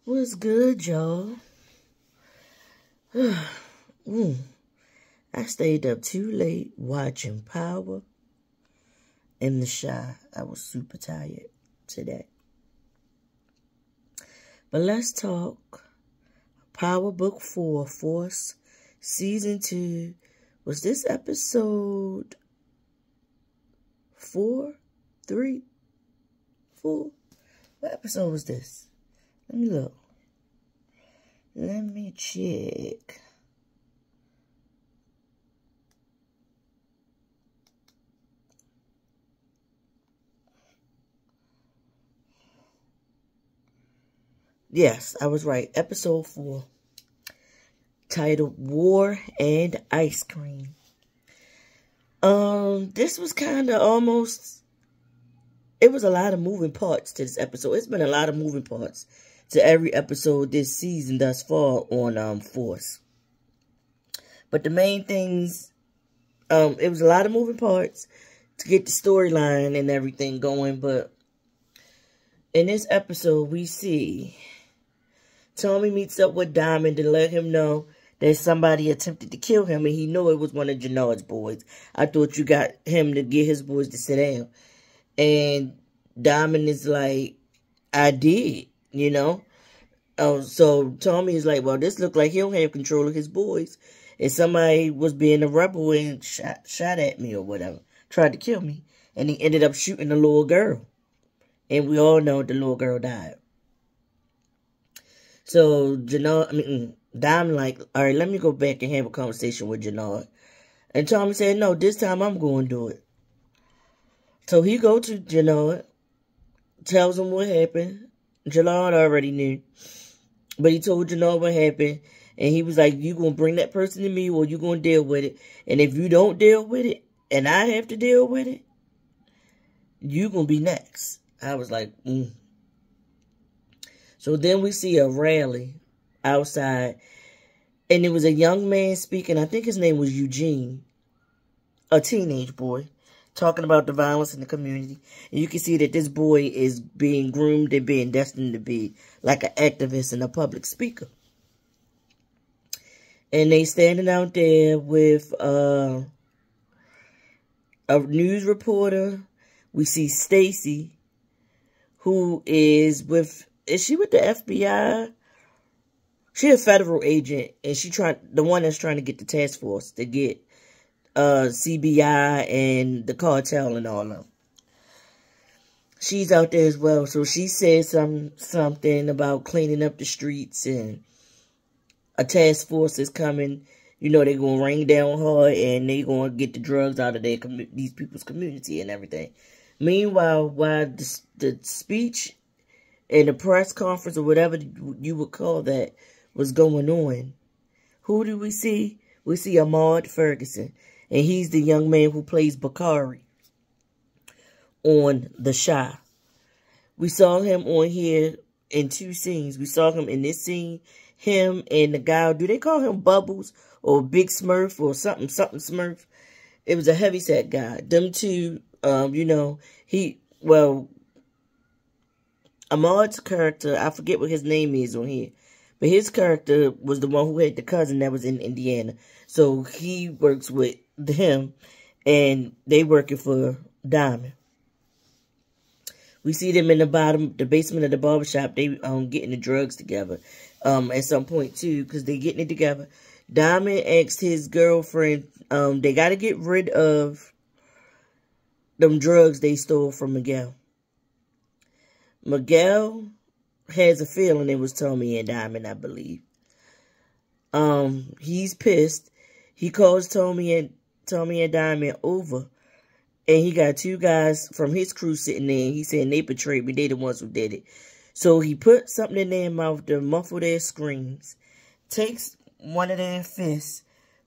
What's good, y'all? I stayed up too late watching Power and The Chi. I was super tired today. But let's talk Power Book 4, Force, Season 2. Was this episode 4? 3? 4? What episode was this? Let me look. Let me check. Yes, I was right. Episode 4. Titled War and Ice Cream. This was kind of almost... It was a lot of moving parts to this episode. It's been a lot of moving parts to every episode this season thus far on Force. But the main things, it was a lot of moving parts to get the storyline and everything going. But in this episode, we see Tommy meets up with Diamond to let him know that somebody attempted to kill him, and he knew it was one of Jenard's boys. I thought you got him to get his boys to sit down. And Diamond is like, I did, you know. So Tommy is like, well, this looked like he don't have control of his boys. And somebody was being a rebel and shot at me or whatever. Tried to kill me. And he ended up shooting the little girl. And we all know the little girl died. So Diamond like, all right, let me go back and have a conversation with Jenard. And Tommy said, no, this time I'm going to do it. So he go to Jenard, tells him what happened. Jenard already knew. But he told Jenard what happened. And he was like, you going to bring that person to me or you going to deal with it. And if you don't deal with it, and I have to deal with it, you going to be next. I was like, So then we see a rally outside. And it was a young man speaking. I think his name was Eugene. A teenage boy. Talking about the violence in the community. And you can see that this boy is being groomed and being destined to be like an activist and a public speaker. And they standing out there with a news reporter. We see Stacy, who is she with the FBI? She a federal agent, and the one that's trying to get the task force to get CBI and the cartel and all of them. She's out there as well. So she said something about cleaning up the streets and a task force is coming. You know, they're going to rain down hard and they're going to get the drugs out of these people's community and everything. Meanwhile, while the speech and the press conference or whatever you would call that was going on, who do we see? We see Ahmad Ferguson. And he's the young man who plays Bakari on The Chi. We saw him on here in 2 scenes. We saw him in this scene, him and the guy, do they call him Bubbles or Big Smurf or something Smurf? It was a heavyset guy. Them two, Ahmad's character, I forget what his name is on here. But his character was the one who had the cousin that was in Indiana. So he works with him, and they working for Diamond. We see them in the basement of the barbershop. They getting the drugs together at some point too, because they getting it together. Diamond asked his girlfriend, they got to get rid of them drugs they stole from Miguel. Miguel has a feeling it was Tommy and Diamond, I believe. He's pissed. He calls Tommy and Diamond over. And he got 2 guys from his crew sitting there. And he said they betrayed me. They the ones who did it. So he put something in their mouth to muffle their screams. Takes one of their fists.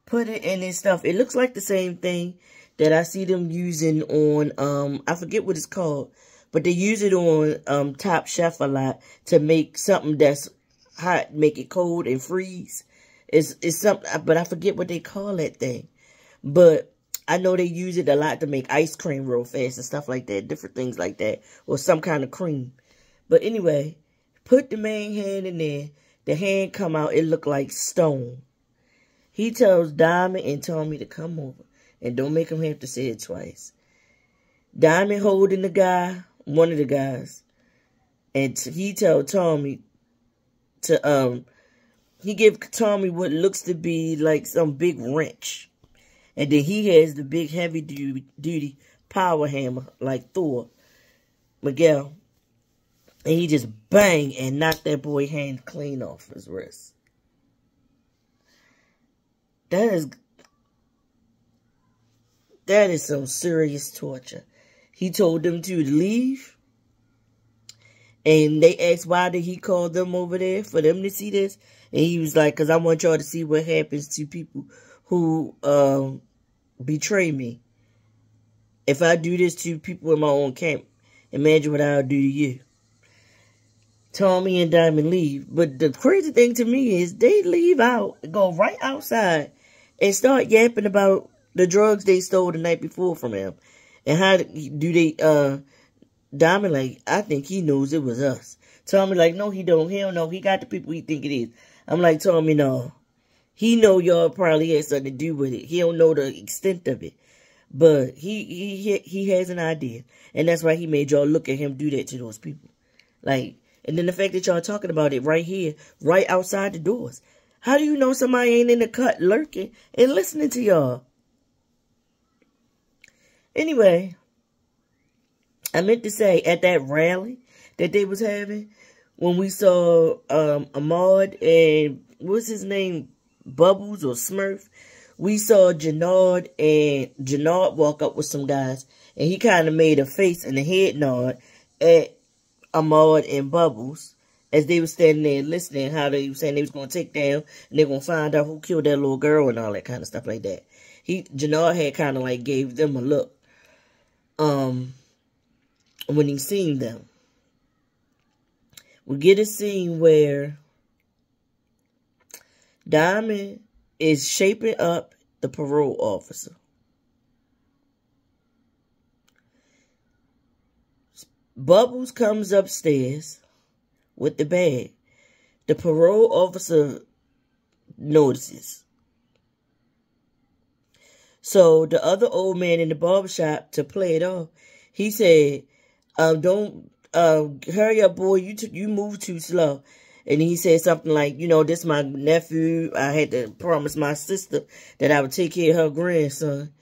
Put it in their stuff. It looks like the same thing that I see them using on, I forget what it's called. But they use it on Top Chef a lot to make something that's hot, make it cold and freeze. It's something, but I forget what they call that thing. But I know they use it a lot to make ice cream real fast and stuff like that. Different things like that. Or some kind of cream. But anyway, Put the main hand in there. The hand come out. It look like stone. He tells Diamond and Tommy to come over. And don't make him have to say it twice. Diamond holding the guy, one of the guys. And he tells Tommy to, he give Tommy what looks to be like some big wrench. And then he has the big heavy duty power hammer like Thor, Miguel. And he just bang and knocked that boy hand clean off his wrist. That is some serious torture. He told them to leave. And they asked why did he call them over there for them to see this. And he was like, because I want y'all to see what happens to people who betray me. If I do this to people in my own camp, imagine what I'll do to you. Tommy and Diamond leave. But the crazy thing to me is they leave out, go right outside, and start yapping about the drugs they stole the night before from him. And how do they, Diamond like, I think he knows it was us. Tommy like, no he don't. He don't know. He got the people he think it is. I'm like, Tommy, no. He know y'all probably had something to do with it. He don't know the extent of it. But he has an idea. And that's why he made y'all look at him do that to those people. Like, and then the fact that y'all talking about it right here, right outside the doors. How do you know somebody ain't in the cut lurking and listening to y'all? Anyway, I meant to say, at that rally that they was having, when we saw Ahmad and, what's his name, Bubbles or Smurf, we saw Jannard and Jannard walk up with some guys, and he kind of made a face and a head nod at Ahmad and Bubbles as they were standing there listening how they were saying they was going to take down and they were going to find out who killed that little girl and all that kind of stuff like that. Jannard had kind of like gave them a look when he seen them. We get a scene where Diamond is shaping up the parole officer. Bubbles comes upstairs with the bag. The parole officer notices. So the other old man in the barbershop, to play it off, he said, don't hurry up, boy, you move too slow. And he said something like, you know, this is my nephew. I had to promise my sister that I would take care of her grandson.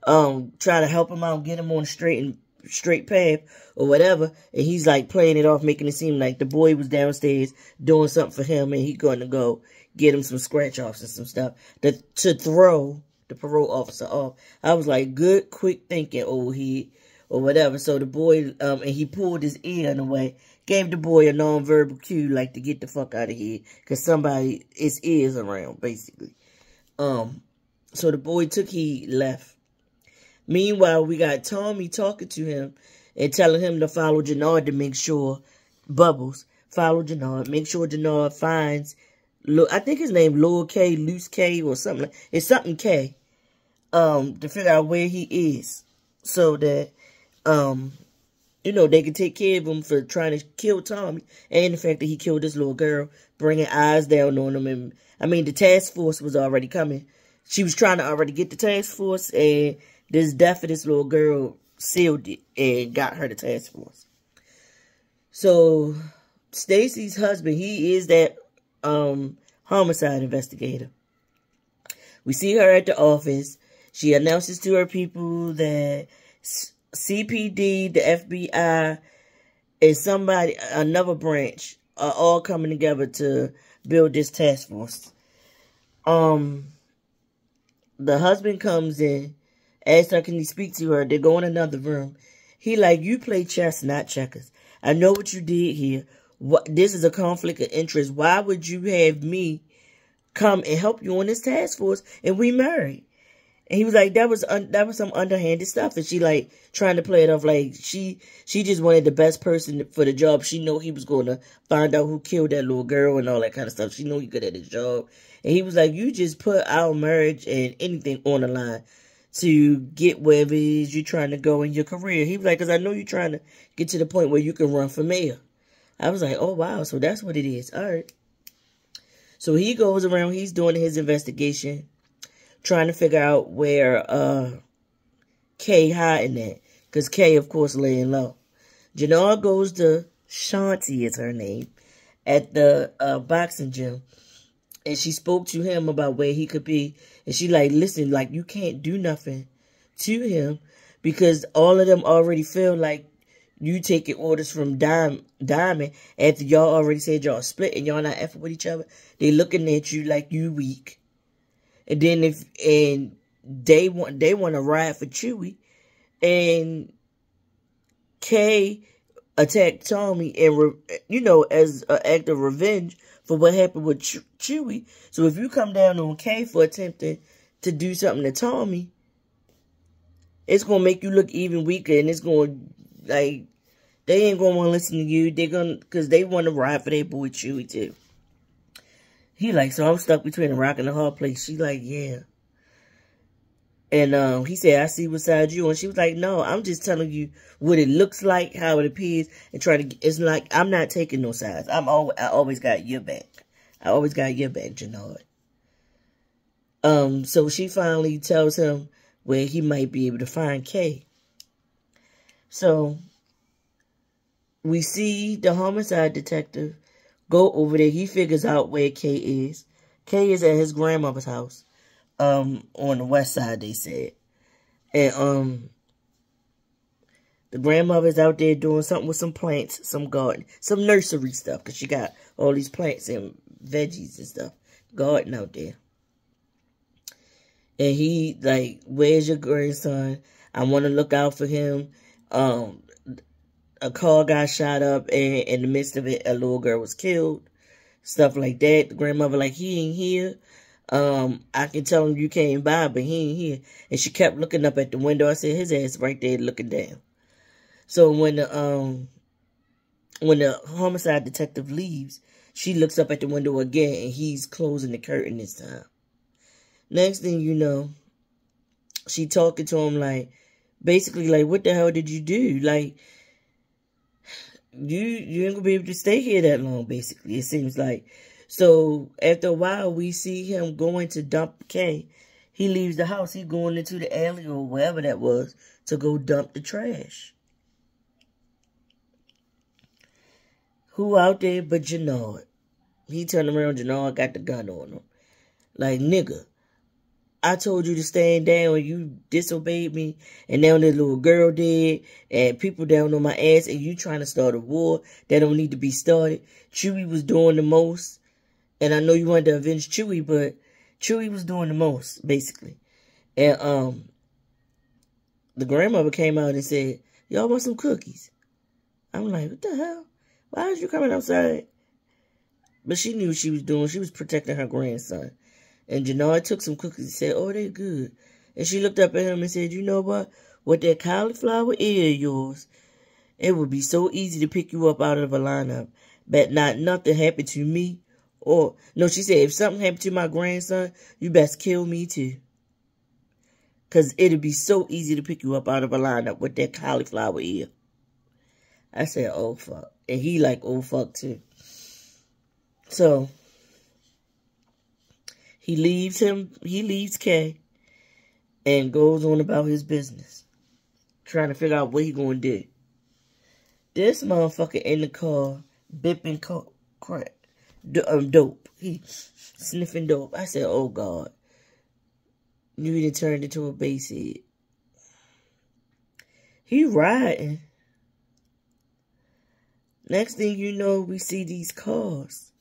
Try to help him out, get him on a straight path or whatever. And he's like playing it off, making it seem like the boy was downstairs doing something for him and he going to go get him some scratch offs and some stuff to throw the parole officer off. I was like, good, quick thinking, old head, or whatever. So the boy, and he pulled his ear in a way, gave the boy a nonverbal cue, like to get the fuck out of here, because his ears around, basically. So the boy took heed, left. Meanwhile, we got Tommy talking to him and telling him to follow Jannard to make sure, Bubbles, follow Jannard, make sure Jannard finds, I think his name Lil K, Loose K, or something, it's something K, to figure out where he is, so that, you know, they can take care of him for trying to kill Tommy, and the fact that he killed this little girl, bringing eyes down on him, and, I mean, the task force was already coming. She was trying to already get the task force, and this death of this little girl sealed it, and got her the task force. So, Stacy's husband, he is that, homicide investigator. We see her at the office. She announces to her people that CPD, the FBI, and another branch, are all coming together to build this task force. The husband comes in, asks her, can he speak to her? They go in another room. He like, you play chess, not checkers. I know what you did here. This is a conflict of interest. Why would you have me come and help you on this task force and we married? And he was like, that was some underhanded stuff. And she like trying to play it off like she just wanted the best person for the job. She know he was going to find out who killed that little girl and all that kind of stuff. She know he good at his job. And he was like, you just put our marriage and anything on the line to get wherever it is you're trying to go in your career. He was like, because I know you're trying to get to the point where you can run for mayor. I was like, oh, wow, so that's what it is. All right. So he goes around, he's doing his investigation, trying to figure out where Kay hiding at. Because Kay, of course, laying low. Jannar goes to Shanti, is her name, at the boxing gym. And she spoke to him about where he could be. And she like, listen, like, you can't do nothing to him because all of them already feel like you taking orders from Diamond after y'all already said y'all split and y'all not effing with each other. They looking at you like you weak. And then they want to ride for Chewie. And Kay attacked Tommy and as an act of revenge for what happened with Chewie. So if you come down on Kay for attempting to do something to Tommy, it's going to make you look even weaker, and it's going to, like, they ain't going to want to listen to you. They're going to, because they want to ride for their boy Chewie, too. He like, so I'm stuck between a rock and a hard place. She like, yeah. And he said, I see what's inside you. And she was like, no, I'm just telling you what it looks like, how it appears, and it's like, I'm not taking no sides. I always got your back. I always got your back, Jannar. So she finally tells him where he might be able to find Kay. So we see the homicide detective go over there. He figures out where Kay is. Kay is at his grandmother's house. On the west side, they said. And the grandmother's out there doing something with some plants, some garden, some nursery stuff, because she got all these plants and veggies and stuff. Garden out there. And he like, where's your grandson? I want to look out for him. A car got shot up, and in the midst of it, a little girl was killed. Stuff like that. The grandmother like, he ain't here. I can tell him you came by, but he ain't here. And she kept looking up at the window. I said, his ass right there looking down. So when the homicide detective leaves, she looks up at the window again, and he's closing the curtain this time. Next thing you know, she talking to him like, basically like, what the hell did you do? Like, you ain't gonna be able to stay here that long, basically, it seems like. So after a while, we see him going to dump Kay. He leaves the house. He going into the alley or wherever that was to go dump the trash. Who out there but Jannar? He turned around, Jannar got the gun on him. Like, nigga, I told you to stand down and you disobeyed me. And now this little girl dead and people down on my ass and you trying to start a war that don't need to be started. Chewie was doing the most. And I know you wanted to avenge Chewie, but Chewie was doing the most, basically. And the grandmother came out and said, y'all want some cookies? I'm like, what the hell? Why is you coming outside? But she knew what she was doing. She was protecting her grandson. And Jannar took some cookies and said, oh, they're good. And she looked up at him and said, you know what? With that cauliflower ear of yours, it would be so easy to pick you up out of a lineup. But not nothing happened to me. Or, no, she said, if something happened to my grandson, you best kill me too. Because it'd be so easy to pick you up out of a lineup with that cauliflower ear. I said, oh, fuck. And he like, oh, fuck too. So, he leaves Kay and goes on about his business. Trying to figure out what he gonna do. This motherfucker in the car, bipping crack. Dope. He sniffing dope. I said, oh, God. Knew he turned into a basehead. He riding. Next thing you know, we see these cars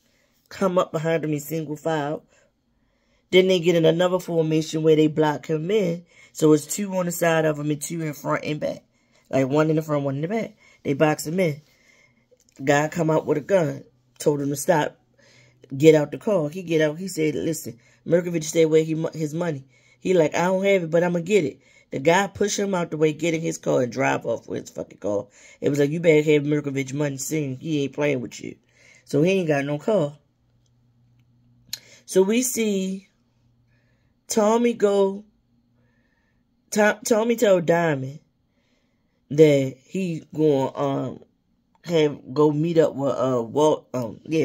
come up behind him in single file. Then they get in another formation where they block him in. So it's two on the side of him and two in front and back. Like one in the front, one in the back. They box him in. Guy come out with a gun. Told him to stop. Get out the car. He get out. He said, listen, Mirkovich stay away his money. He like, I don't have it, but I'm going to get it. The guy pushed him out the way, get in his car and drive off with his fucking car. It was like, you better have Mirkovich money soon. He ain't playing with you. So he ain't got no car. So we see Tommy tell Diamond that he going go meet up with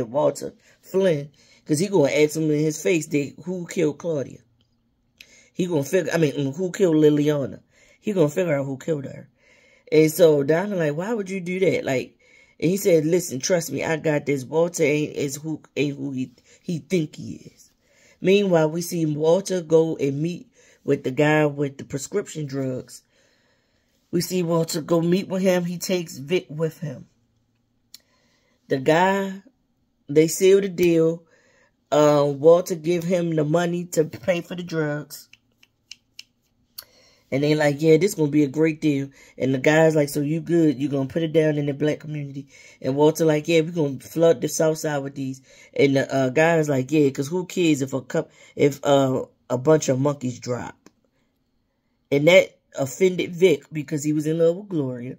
Walter Flynn, because he gonna ask him in his face who killed Claudia. He gonna figure, who killed Liliana. He gonna figure out who killed her. And so Donna like, why would you do that? Like, and he said, listen, trust me, I got this. Walter ain't who he think he is. Meanwhile, we see Walter go and meet with the guy with the prescription drugs. We see Walter go meet with him. He takes Vic with him. The guy, they seal the deal. Walter give him the money to pay for the drugs. And they like, yeah, this is going to be a great deal. And the guy's like, so you good. You're going to put it down in the black community. And Walter like, yeah, we're going to flood the south side with these. And the guy's like, yeah, because who cares if a bunch of monkeys drop. And that offended Vic because he was in love with Gloria.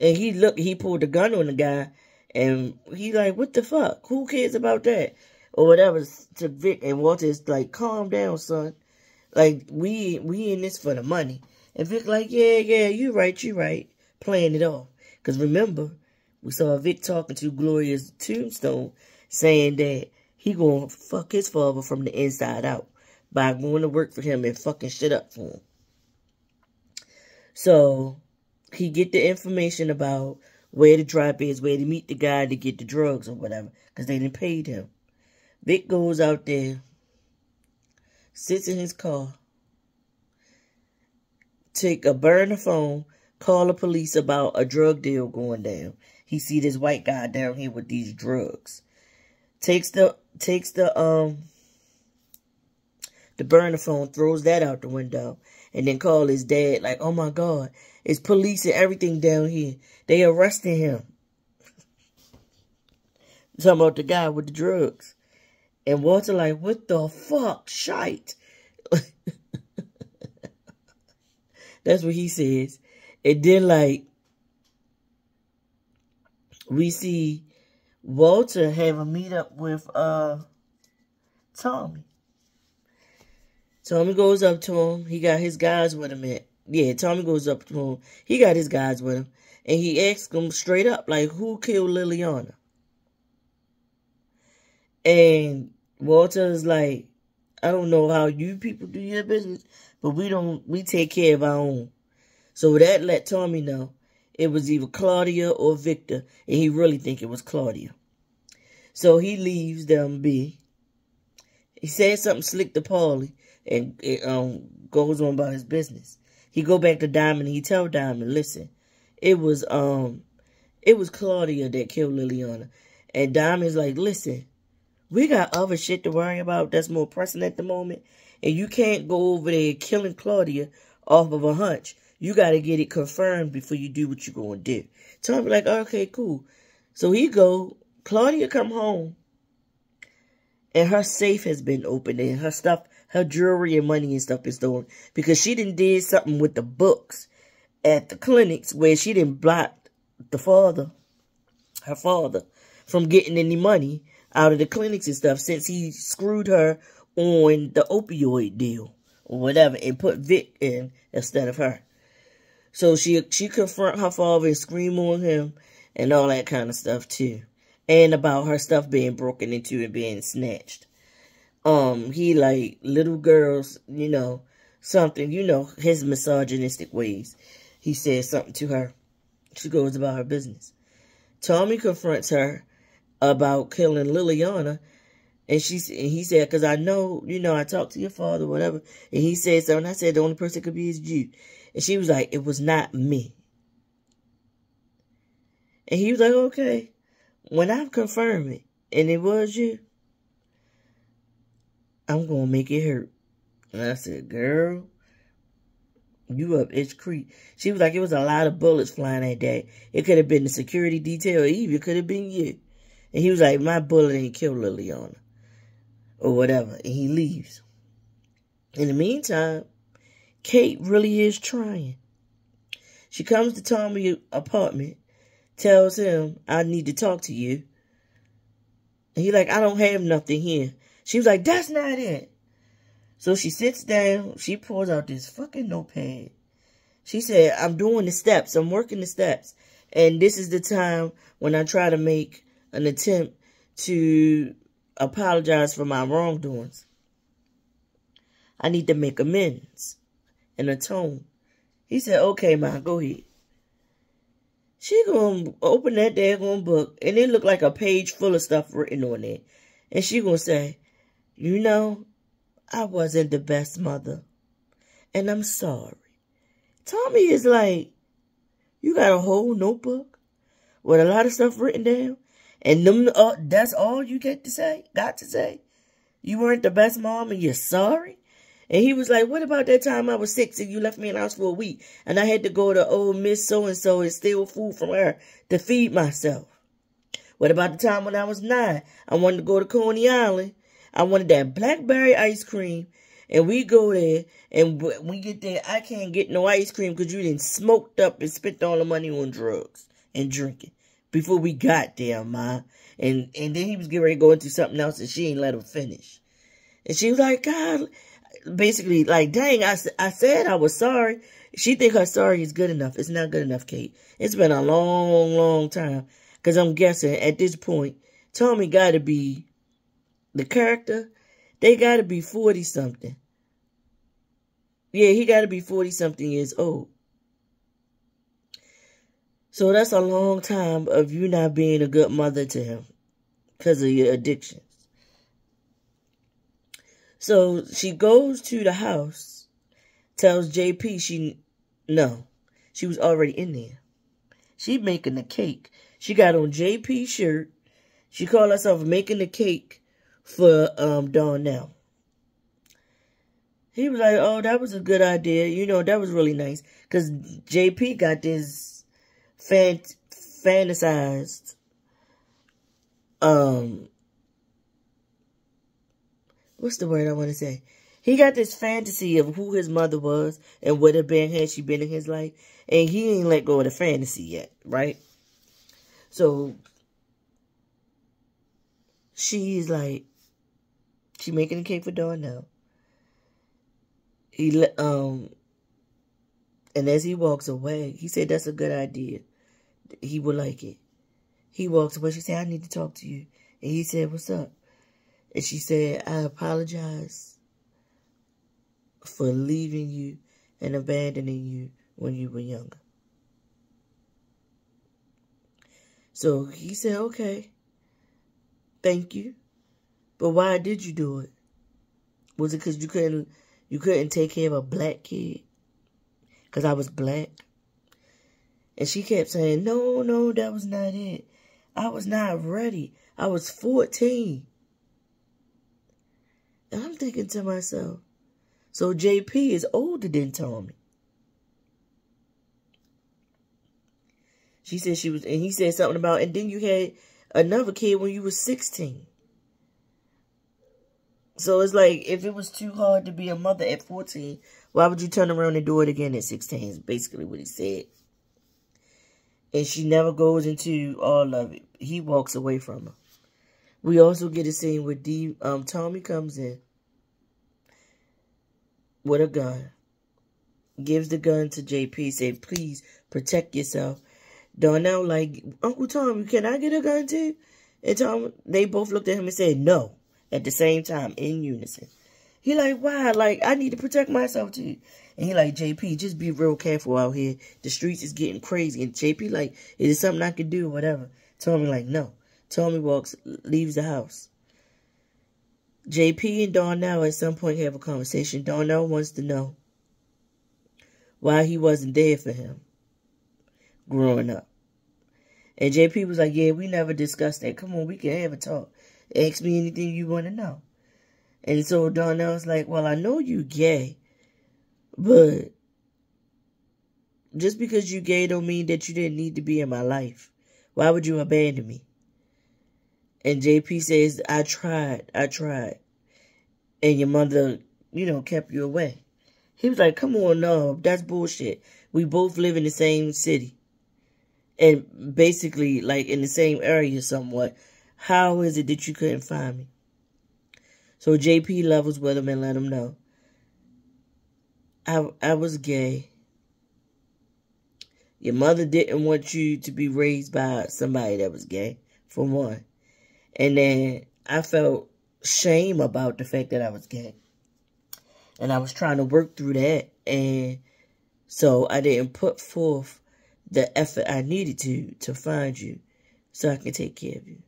And he pulled the gun on the guy. And he like, what the fuck? Who cares about that? Or whatever to Vic. And Walter's like, calm down, son. Like, we in this for the money. And Vic like, yeah, you right. Playing it off. Because remember, we saw Vic talking to Gloria's tombstone, saying that he gonna fuck his father from the inside out by going to work for him and fucking shit up for him. So, he get the information about where the drop is, where to meet the guy to get the drugs or whatever, because they didn't pay him. Vic goes out there, sits in his car, burn the phone, call the police about a drug deal going down. He see this white guy down here with these drugs. Takes the burner phone, throws that out the window, and then call his dad like, oh my God, it's police and everything down here. They arresting him. Talking about the guy with the drugs. And Walter like, what the fuck? Shite. That's what he says. And then like, we see Walter have a meetup with Tommy. Tommy goes up to him. He got his guys with him. Tommy goes up to him. He got his guys with him. And he asks him straight up, like, who killed Liliana? And Walter's like, I don't know how you people do your business, but we take care of our own. So that let Tommy know it was either Claudia or Victor, and he really think it was Claudia. So he leaves them be. He says something slick to Paulie, and it goes on about his business. He go back to Diamond, and he tell Diamond, listen, it was Claudia that killed Liliana. And Diamond's like, listen, we got other shit to worry about that's more pressing at the moment. And you can't go over there killing Claudia off of a hunch. You got to get it confirmed before you do what you're going to do. Tommy like, okay, cool. So he go, Claudia come home. And her safe has been opened. And her stuff, her jewelry and money and stuff is stolen. Because she did something with the books at the clinics where she didn't block her father, from getting any money out of the clinics and stuff, since he screwed her on the opioid deal or whatever and put Vic in instead of her. So she confront her father and scream on him and all that kind of stuff too. And about her stuff being broken into and being snatched. He like, little girls, something, his misogynistic ways. He says something to her. She goes about her business. Tommy confronts her about killing Liliana. And he said, because I know, I talked to your father, whatever. And he said something. I said, the only person could be is you. And she was like, it was not me. And he was like, okay. When I confirm it, and it was you, I'm going to make it hurt. And I said, girl, you up Itch Creek. She was like, it was a lot of bullets flying that day. It could have been the security detail, or even it could have been you. And he was like, my bullet ain't killed Liliana. Or whatever. And he leaves. In the meantime, Kate really is trying. She comes to Tommy's apartment, tells him, I need to talk to you. And he's like, I don't have nothing here. She was like, that's not it. So she sits down. She pulls out this fucking notepad. She said, I'm doing the steps. I'm working the steps. And this is the time when I try to make an attempt to apologize for my wrongdoings. I need to make amends and atone. He said, okay, Ma, go ahead. She gonna open that daggone book, and it looked like a page full of stuff written on it. And she gonna say, you know, I wasn't the best mother, and I'm sorry. Tommy is like, you got a whole notebook with a lot of stuff written down, and that's all you got to say? You weren't the best mom and you're sorry? And he was like, what about that time I was 6 and you left me in the house for a week and I had to go to old Miss So-and-so and steal food from her to feed myself? What about the time when I was 9? I wanted to go to Coney Island. I wanted that blackberry ice cream. And we go there, and when we get there, I can't get no ice cream because you done smoked up and spent all the money on drugs and drinking before we got there, Ma. And then he was getting ready to go into something else, and she ain't let him finish. And she was like, God, basically, like, dang, I said I was sorry. She think her sorry is good enough. It's not good enough, Kate. It's been a long, long time. Because I'm guessing at this point, Tommy got to be the character. They got to be 40-something. Yeah, he got to be 40-something years old. So that's a long time of you not being a good mother to him because of your addictions. So she goes to the house, tells JP she was already in there. She making the cake. She got on JP's shirt. She called herself making the cake for Darnell. He was like, oh, that was a good idea. You know, that was really nice. Because JP got this fantasized what's the word I want to say? He got this fantasy of who his mother was and what had she been in his life. And he ain't let go of the fantasy yet, right? So she's like, she making a cake for Darnell. And as he walks away, he said, that's a good idea. He would like it. He walks away. She said, I need to talk to you. And he said, what's up? And she said, I apologize for leaving you and abandoning you when you were younger. So he said, okay, thank you. But why did you do it? Was it because you couldn't take care of a black kid? Because I was black? And she kept saying, no, that was not it. I was not ready. I was 14. And I'm thinking to myself, so JP is older than Tommy. She said and he said something about, and then you had another kid when you were 16. So it's like, if it was too hard to be a mother at 14, why would you turn around and do it again at 16? Is basically what he said. And she never goes into all of it. He walks away from her. We also get a scene where Tommy comes in with a gun. Gives the gun to JP. Said, please protect yourself. Darnell like, Uncle Tommy, can I get a gun too? And they both looked at him and said no. At the same time, in unison. He like, why? Like, I need to protect myself too. And he like, JP, just be real careful out here. The streets is getting crazy. And JP like, is it something I can do or whatever? Tommy like, no. Tommy leaves the house. JP and Darnell at some point have a conversation. Darnell wants to know why he wasn't there for him growing up. And JP was like, yeah, we never discussed that. Come on, we can have a talk. Ask me anything you want to know. And so Darnell's like, well, I know you gay, but just because you gay don't mean that you didn't need to be in my life. Why would you abandon me? And JP says, I tried. And your mother, kept you away. He was like, come on, no, that's bullshit. We both live in the same city. And basically, like, in the same area somewhat. How is it that you couldn't find me? So JP levels with him and let him know. I was gay. Your mother didn't want you to be raised by somebody that was gay, for one. And then I felt shame about the fact that I was gay. And I was trying to work through that. And so I didn't put forth the effort I needed to find you so I can take care of you.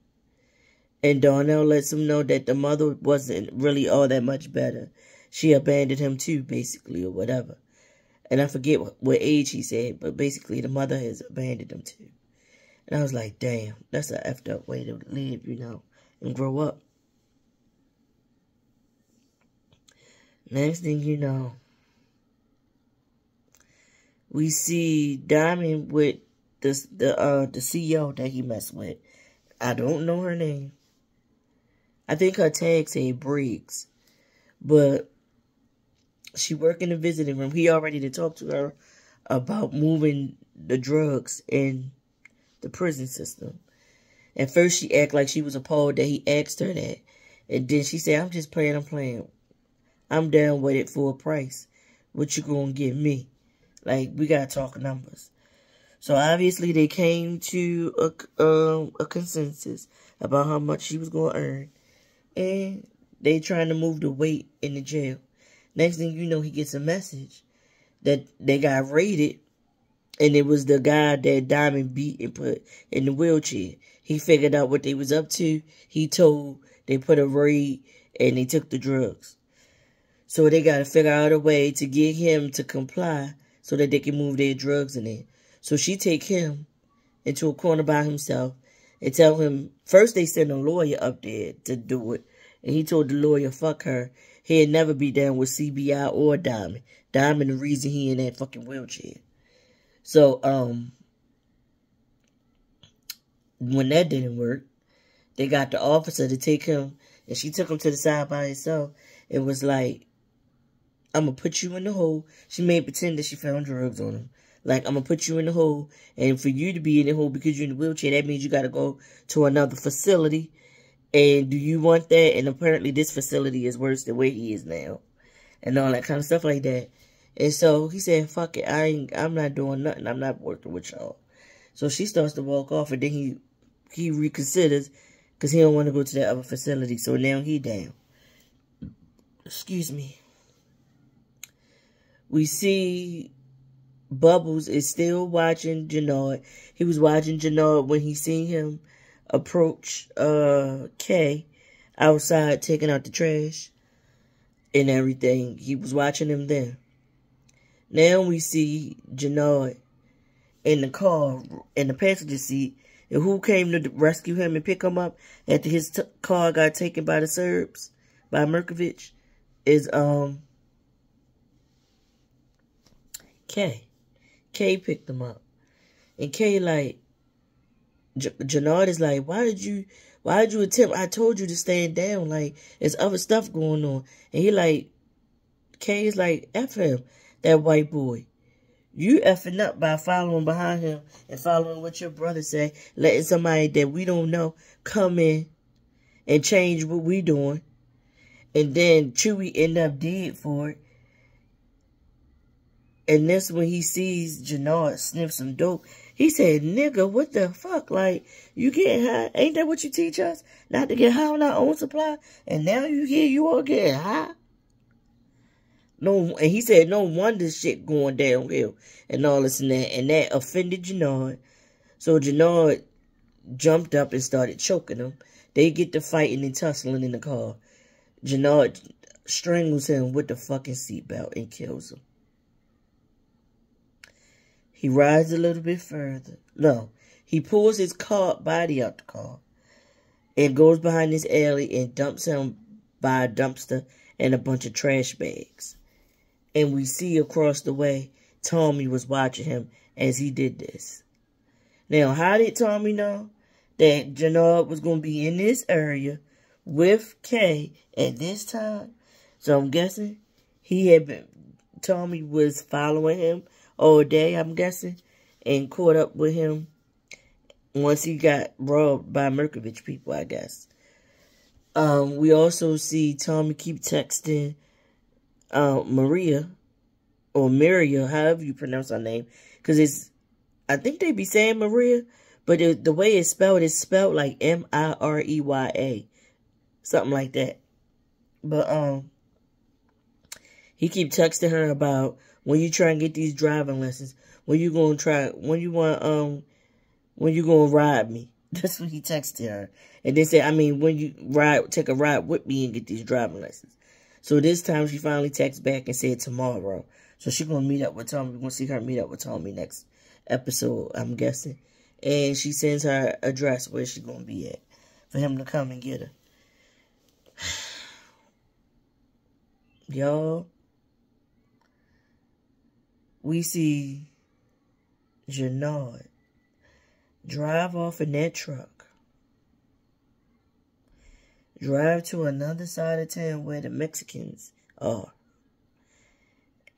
And Darnell lets him know that the mother wasn't really all that much better. She abandoned him too, basically, or whatever. And I forget what age he said, but basically the mother has abandoned him too. And I was like, damn, that's an effed up way to live, you know, and grow up. Next thing you know, we see Diamond with the CEO that he messed with. I don't know her name. I think her tag said Briggs. But she worked in the visiting room. He already did talk to her about moving the drugs in the prison system. At first she acted like she was appalled that he asked her that. And then she said, I'm just playing, I'm playing. I'm down with it for a price. What you gonna give me? Like, we gotta talk numbers. So obviously they came to a consensus about how much she was gonna earn. And they trying to move the weight in the jail. Next thing you know, he gets a message that they got raided. And it was the guy that Diamond beat and put in the wheelchair. He figured out what they was up to. He told they put a raid and they took the drugs. So they got to figure out a way to get him to comply so that they can move their drugs in there. So she take him into a corner by himself and tell him, first they send a lawyer up there to do it. And he told the lawyer, fuck her. He'd never be down with CBI or Diamond. Diamond the reason he in that fucking wheelchair. So, when that didn't work, they got the officer to take him, and she took him to the side by herself. It was like, I'm going to put you in the hole. She made pretend that she found drugs on him. Like, I'm going to put you in the hole, and for you to be in the hole because you're in the wheelchair, that means you got to go to another facility. And do you want that? And apparently this facility is worse than where he is now. And all that kind of stuff like that. And so he said, fuck it, I'm not doing nothing. I'm not working with y'all. So she starts to walk off, and then he reconsiders because he don't want to go to that other facility. So now he down. Excuse me. We see Bubbles is still watching Jannard. He was watching Jannard when he seen him approach Kay outside taking out the trash and everything. He was watching him then. Now we see Jannard in the car, in the passenger seat. And who came to rescue him and pick him up after his car got taken by the Serbs, by Mirkovic, is Kay. Kay picked him up. And Kay like, Jannard is like, why did you attempt? I told you to stand down. Like, there's other stuff going on. And he like, Kay is like, F him, that white boy. You effing up by following behind him and following what your brother say, letting somebody that we don't know come in and change what we doing. And then Chewie end up dead for it. And that's when he sees Jannard sniff some dope. He said, nigga, what the fuck? Like, you getting high? Ain't that what you teach us? Not to get high on our own supply? And now you here, you all getting high? No, and he said, no wonder shit going downhill and all this and that. And that offended Jannard. So Jannard jumped up and started choking him. They get to fighting and tussling in the car. Jannard strangles him with the fucking seatbelt and kills him. He rides a little bit further. No, he pulls his body out the car and goes behind this alley and dumps him by a dumpster and a bunch of trash bags. And we see across the way, Tommy was watching him as he did this. Now, how did Tommy know that Jannard was going to be in this area with Kay at this time? So I'm guessing Tommy was following him all day, I'm guessing, and caught up with him once he got robbed by Mirkovic people, I guess. We also see Tommy keep texting Maria, or Maria, however you pronounce her name, because it's I think they be saying Maria, but the way it's spelled like M-I-R-E-Y-A. Something like that. But, he keep texting her about when you try and get these driving lessons, when you gonna ride me. That's what he texted her. And then said, when you take a ride with me and get these driving lessons. So this time she finally texted back and said tomorrow. So she gonna meet up with Tommy. We're gonna see her meet up with Tommy next episode, I'm guessing. And she sends her address where she's gonna be at for him to come and get her. Y'all, we see Jenard drive off in that truck, drive to another side of town where the Mexicans are.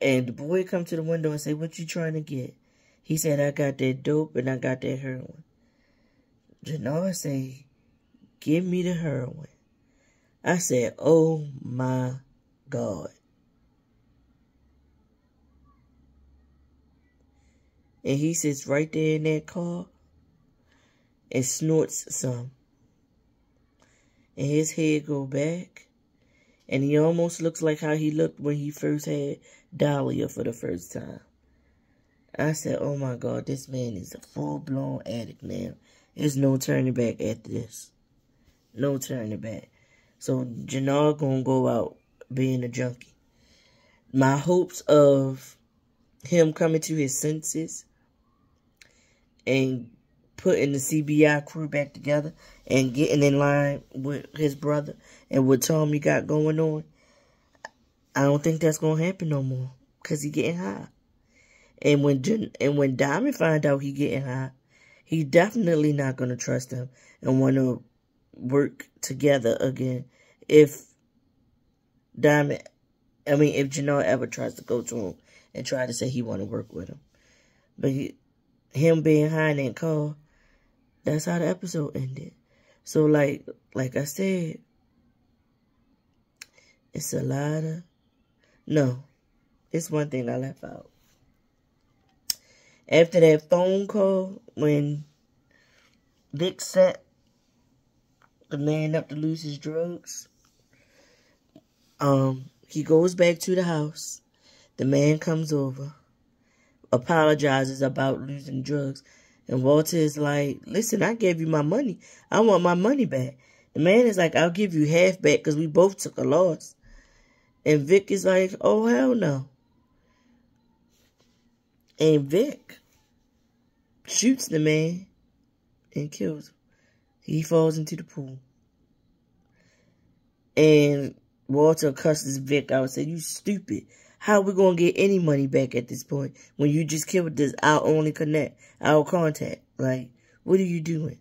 And the boy come to the window and say, "What you trying to get?" He said, "I got that dope and I got that heroin." Jenard say, "Give me the heroin." I said, "Oh my God." And he sits right there in that car and snorts some. And his head go back. And he almost looks like how he looked when he first had Dahlia for the first time. I said, oh my God, this man is a full-blown addict now. There's no turning back after this. No turning back. So Jenard gonna go out being a junkie. My hopes of him coming to his senses and putting the CBI crew back together and getting in line with his brother and what Tommy got going on, I don't think that's gonna happen no more because he getting high. And when Diamond find out he getting high, he definitely not gonna trust him and want to work together again. If Jenard ever tries to go to him and try to say he want to work with him, but him being high in that car, that's how the episode ended. So like I said, it's a lot of... No, it's one thing I left out. After that phone call, when Vic set the man up to lose his drugs, he goes back to the house. The man comes over, apologizes about losing drugs. And Walter is like, listen, I gave you my money. I want my money back. The man is like, I'll give you half back because we both took a loss. And Vic is like, oh, hell no. And Vic shoots the man and kills him. He falls into the pool. And Walter cusses Vic out and said, you stupid. How are we going to get any money back at this point when you just killed this, our only contact? Like, what are you doing?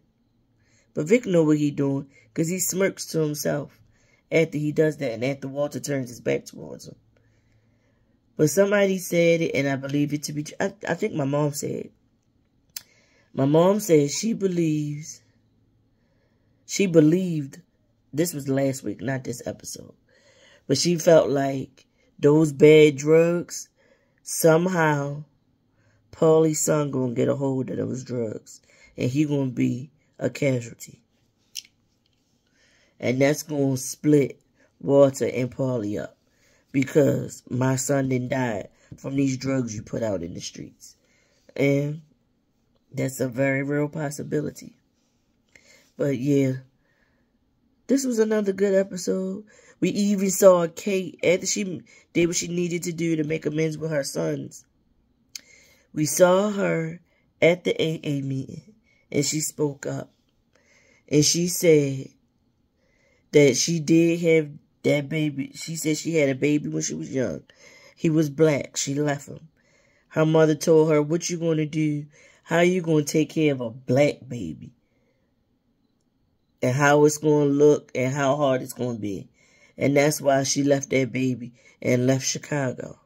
But Vic know what he doing because he smirks to himself after he does that and after Walter turns his back towards him. But somebody said it, and I believe it to be true. I think my mom said it. My mom said she believed, this was last week, not this episode, but she felt like those bad drugs, somehow Paulie's son gonna get a hold of those drugs and he gonna be a casualty. And that's gonna split Walter and Paulie up because my son didn't die from these drugs you put out in the streets. And that's a very real possibility. But yeah, this was another good episode. We even saw Kate, after she did what she needed to do to make amends with her sons. We saw her at the AA meeting, and she spoke up. And she said that she did have that baby. She said she had a baby when she was young. He was black. She left him. Her mother told her, what you going to do? How you going to take care of a black baby? And how it's going to look and how hard it's going to be. And that's why she left that baby and left Chicago.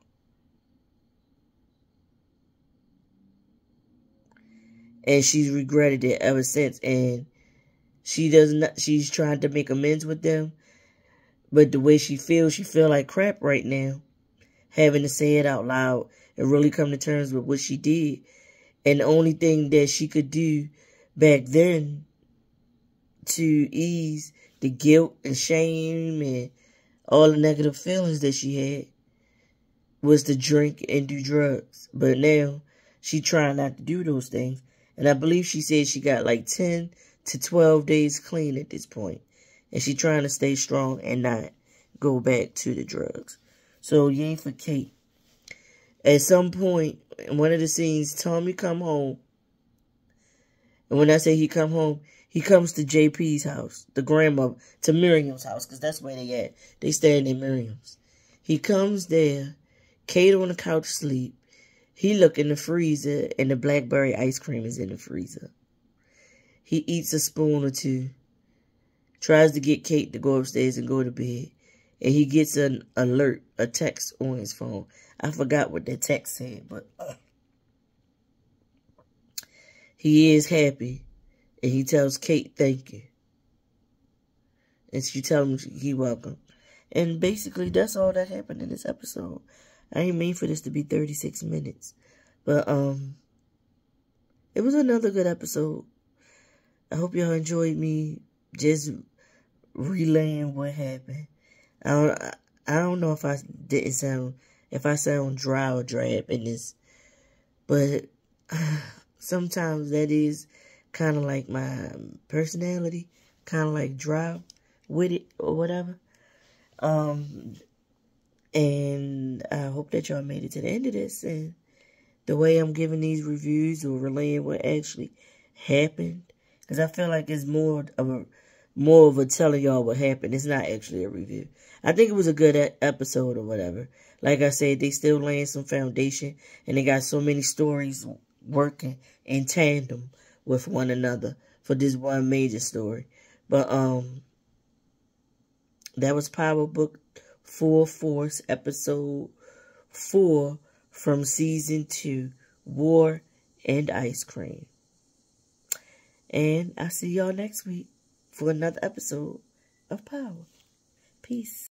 And she's regretted it ever since. And she's trying to make amends with them. But the way she feels like crap right now. Having to say it out loud and really come to terms with what she did. And the only thing that she could do back then to ease the guilt and shame and all the negative feelings that she had was to drink and do drugs. But now she trying not to do those things. And I believe she said she got like 10 to 12 days clean at this point. And she trying to stay strong and not go back to the drugs. So yay for Kate. At some point, in one of the scenes, Tommy come home. And when I say he come home, he comes to JP's house, the grandmother, to Miriam's house, because that's where they at. They staying in Miriam's. He comes there, Kate on the couch sleep. He look in the freezer, and the blackberry ice cream is in the freezer. He eats a spoon or two, tries to get Kate to go upstairs and go to bed, and he gets an alert, a text on his phone. I forgot what that text said, but he is happy, and he tells Kate thank you. And she tells him he welcome. And basically, that's all that happened in this episode. I ain't mean for this to be 36 minutes. But, it was another good episode. I hope y'all enjoyed me just relaying what happened. I don't know if I sound dry or drab in this. But sometimes that is kind of like my personality. Kind of like dry with it or whatever. And I hope that y'all made it to the end of this. And the way I'm giving these reviews or relaying what actually happened. Because I feel like it's more of a telling y'all what happened. It's not actually a review. I think it was a good episode or whatever. Like I said, they still laying some foundation. And they got so many stories working in tandem with one another for this one major story. But that was Power Book 4 Force Episode 4 from Season 2, War and Ice Cream. And I'll see y'all next week for another episode of Power. Peace.